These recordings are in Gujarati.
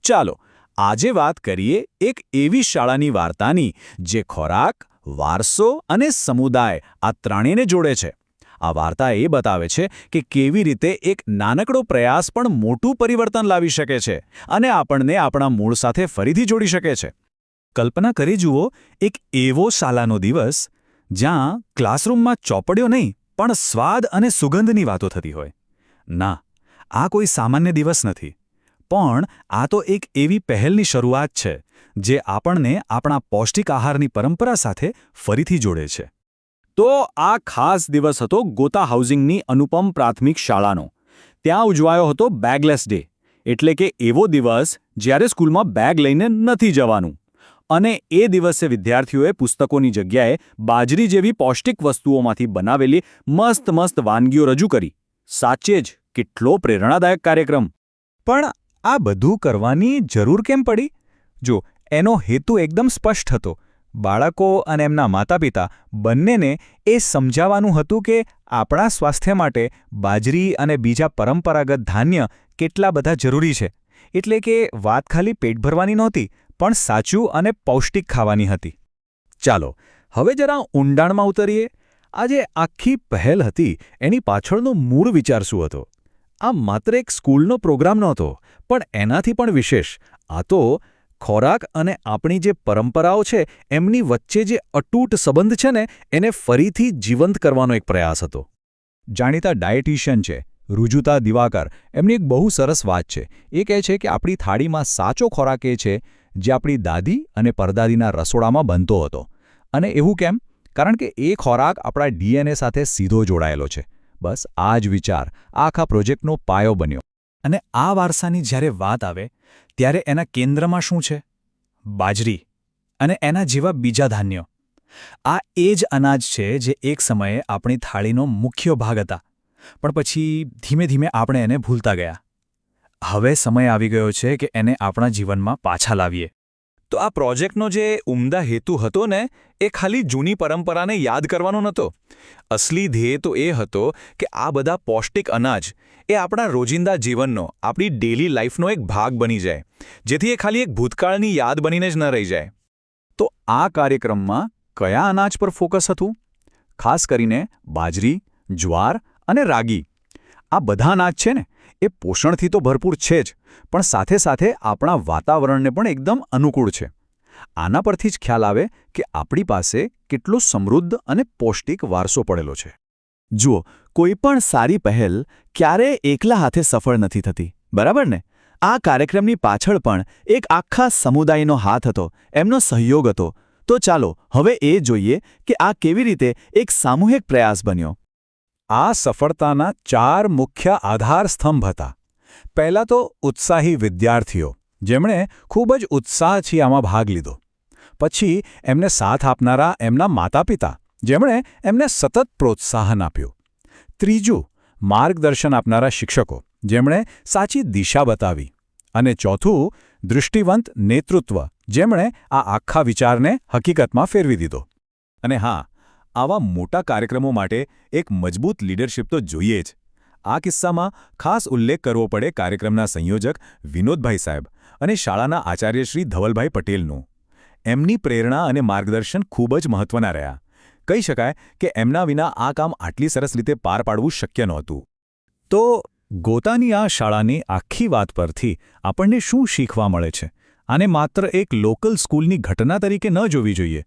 ચાલો આજે વાત કરીએ એક એવી શાળાની વાર્તાની જે ખોરાક, વારસો અને સમુદાય આ ત્રણેયને જોડે છે. આ વાર્તા એ બતાવે છે કે કેવી રીતે એક નાનકડો પ્રયાસ પણ મોટું પરિવર્તન લાવી શકે છે અને આપણને આપણા મૂળ સાથે ફરીથી જોડી શકે છે. કલ્પના કરી જુઓ એક એવો શાળાનો દિવસ જ્યાં ક્લાસરૂમમાં ચોપડીઓ નહીં પણ સ્વાદ અને સુગંધની વાતો થતી હોય. ના, આ કોઈ સામાન્ય દિવસ નથી. પણ આ તો એક એવી પહેલની શરૂઆત છે જે આપણને આપણા પૌષ્ટિક આહારની પરંપરા સાથે ફરીથી જોડે છે. તો આ ખાસ દિવસ હતો ગોતા હાઉસિંગની અનુપમ પ્રાથમિક શાળાનો. ત્યાં ઉજવાયો હતો બેગલેસ ડે, એટલે કે એવો દિવસ જ્યારે સ્કૂલમાં બેગ લઈને નથી જવાનું. અને એ દિવસે વિદ્યાર્થીઓએ પુસ્તકોની જગ્યાએ બાજરી જેવી પૌષ્ટિક વસ્તુઓમાંથી બનાવેલી મસ્ત વાનગીઓ રજૂ કરી. સાચે જ કેટલો પ્રેરણાદાયક કાર્યક્રમ! પણ આ બધું કરવાની જરૂર કેમ પડી? જો, એનો હેતુ એકદમ સ્પષ્ટ હતો. બાળકો અને એમના માતાપિતા બંનેને એ સમજાવવાનું હતું કે આપણા સ્વાસ્થ્ય માટે બાજરી અને બીજા પરંપરાગત ધાન્ય કેટલા બધા જરૂરી છે. એટલે કે વાત ખાલી પેટ ભરવાની નહોતી, પણ સાચું અને પૌષ્ટિક ખાવાની હતી. ચાલો હવે જરા ઊંડાણમાં ઉતરીએ. આ જે આખી પહેલ હતી એની પાછળનો મૂળ વિચાર શું હતો? આ માત્ર એક સ્કૂલનો પ્રોગ્રામ નહોતો, પણ એનાથી પણ વિશેષ આ તો ખોરાક અને આપણી જે પરંપરાઓ છે એમની વચ્ચે જે અતૂટ સંબંધ છે ને એને ફરીથી જીવંત કરવાનો એક પ્રયાસ હતો. જાણીતા ડાયટિશિયન છે રુજુતા દિવાકર, એમની એક બહુ સરસ વાત છે. એ કહે છે કે આપણી થાળીમાં સાચો ખોરાક એ છે જે આપણી દાદી અને પરદાદીના રસોડામાં બનતો હતો. અને એવું કેમ? કારણ કે એ ખોરાક આપણા ડીએનએ સાથે સીધો જોડાયેલો છે. બસ આ જ વિચાર આખા પ્રોજેક્ટનો પાયો બન્યો. અને આ વારસાની જ્યારે વાત આવે ત્યારે એના કેન્દ્રમાં શું છે? બાજરી અને એના જેવા બીજા ધાન્યો. આ એ જ અનાજ છે જે એક સમયે આપણી થાળીનો મુખ્ય ભાગ હતા, પણ પછી ધીમે ધીમે આપણે એને ભૂલતા ગયા. હવે સમય આવી ગયો છે કે એને આપણા જીવનમાં પાછા લાવીએ. તો આ પ્રોજેક્ટનો જે ઉમદા હેતુ હતો ને એ ખાલી જૂની પરંપરાને યાદ કરવાનો નહોતો. અસલી ધ્યેય તો એ હતો કે આ બધા પૌષ્ટિક અનાજ એ આપણા રોજિંદા જીવનનો, આપણી ડેલી લાઈફનો એક ભાગ બની જાય, જેથી એ ખાલી એક ભૂતકાળની યાદ બનીને જ ન રહી જાય. તો આ કાર્યક્રમમાં કયા અનાજ પર ફોકસ હતું? ખાસ કરીને બાજરી, જ્વાર અને રાગી. આ બધા અનાજ છે ને એ પોષણથી તો ભરપૂર છે જ, પણ સાથે સાથે આપણા વાતાવરણને પણ એકદમ અનુકૂળ છે. આના પરથી જ ખ્યાલ આવે કે આપણી પાસે કેટલો સમૃદ્ધ અને પૌષ્ટિક વારસો પડેલો છે. જુઓ, કોઈ પણ સારી પહેલ ક્યારેય એકલા હાથે સફળ નથી થતી, બરાબર ને? આ કાર્યક્રમની પાછળ પણ એક આખા સમુદાયનો હાથ હતો, એમનો સહયોગ હતો. તો ચાલો હવે એ જોઈએ કે આ કેવી રીતે એક સામૂહિક પ્રયાસ બન્યો. આ સફળતાના 4 મુખ્ય આધારસ્તંભ હતા. પહેલા તો ઉત્સાહી વિદ્યાર્થીઓ, જેમણે ખૂબ જ ઉત્સાહથી આમાં ભાગ લીધો. પછી એમને સાથ આપનારા એમના માતાપિતા, જેમણે એમને સતત પ્રોત્સાહન આપ્યું. ત્રીજું, માર્ગદર્શન આપનારા શિક્ષકો, જેમણે સાચી દિશા બતાવી. અને ચોથું, દૃષ્ટિવંત નેતૃત્વ, જેમણે આ આખા વિચારને હકીકતમાં ફેરવી દીધો. અને હા, આવા મોટા કાર્યક્રમો માટે એક મજબૂત લીડરશિપ તો જોઈએ જ. આ કિસ્સામાં ખાસ ઉલ્લેખ કરવો પડે કાર્યક્રમના સંયોજક વિનોદભાઈ સાહેબ અને શાળાના આચાર્ય શ્રી ધવલભાઈ પટેલનું. એમની પ્રેરણા અને માર્ગદર્શન ખૂબ જ મહત્વના રહ્યા. કહી શકાય કે એમના વિના આ કામ આટલી સરસ રીતે પાર પાડવું શક્ય નહોતું. તો ગોતાની આ શાળાની આખી વાત પરથી આપણને શું શીખવા મળે છે? આને માત્ર એક લોકલ સ્કૂલની ઘટના તરીકે ન જોવી જોઈએ.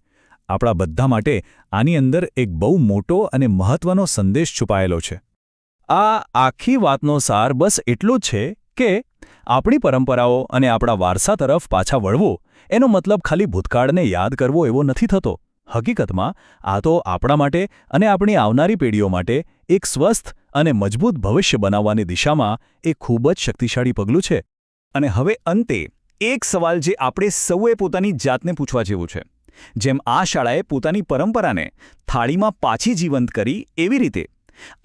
આપણા બધા માટે આની અંદર એક બહુ મોટો અને મહત્વનો સંદેશ છુપાયેલો છે. આ આખી વાતનો સાર બસ એટલો જ છે કે આપણી પરંપરાઓ અને આપણા વારસા તરફ પાછા વળવું એનો મતલબ ખાલી ભૂતકાળને યાદ કરવો એવો નથી થતો. હકીકતમાં આ તો આપણા માટે અને આપણી આવનારી પેઢીઓ માટે એક સ્વસ્થ અને મજબૂત ભવિષ્ય બનાવવાની દિશામાં એક ખૂબ જ શક્તિશાળી પગલું છે. અને હવે અંતે એક સવાલ જે આપણે સૌએ પોતાની જાતને પૂછવા જેવું છે. જેમ આ શાળાએ પોતાની પરંપરાને થાળીમાં પાછી જીવંત કરી, એવી રીતે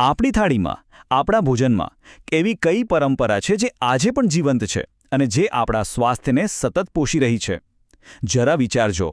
આપણી થાળીમાં, આપણા ભોજનમાં એવી કઈ પરંપરા છે જે આજે પણ જીવંત છે અને જે આપણા સ્વાસ્થ્યને સતત પોષી રહી છે? જરા વિચારજો.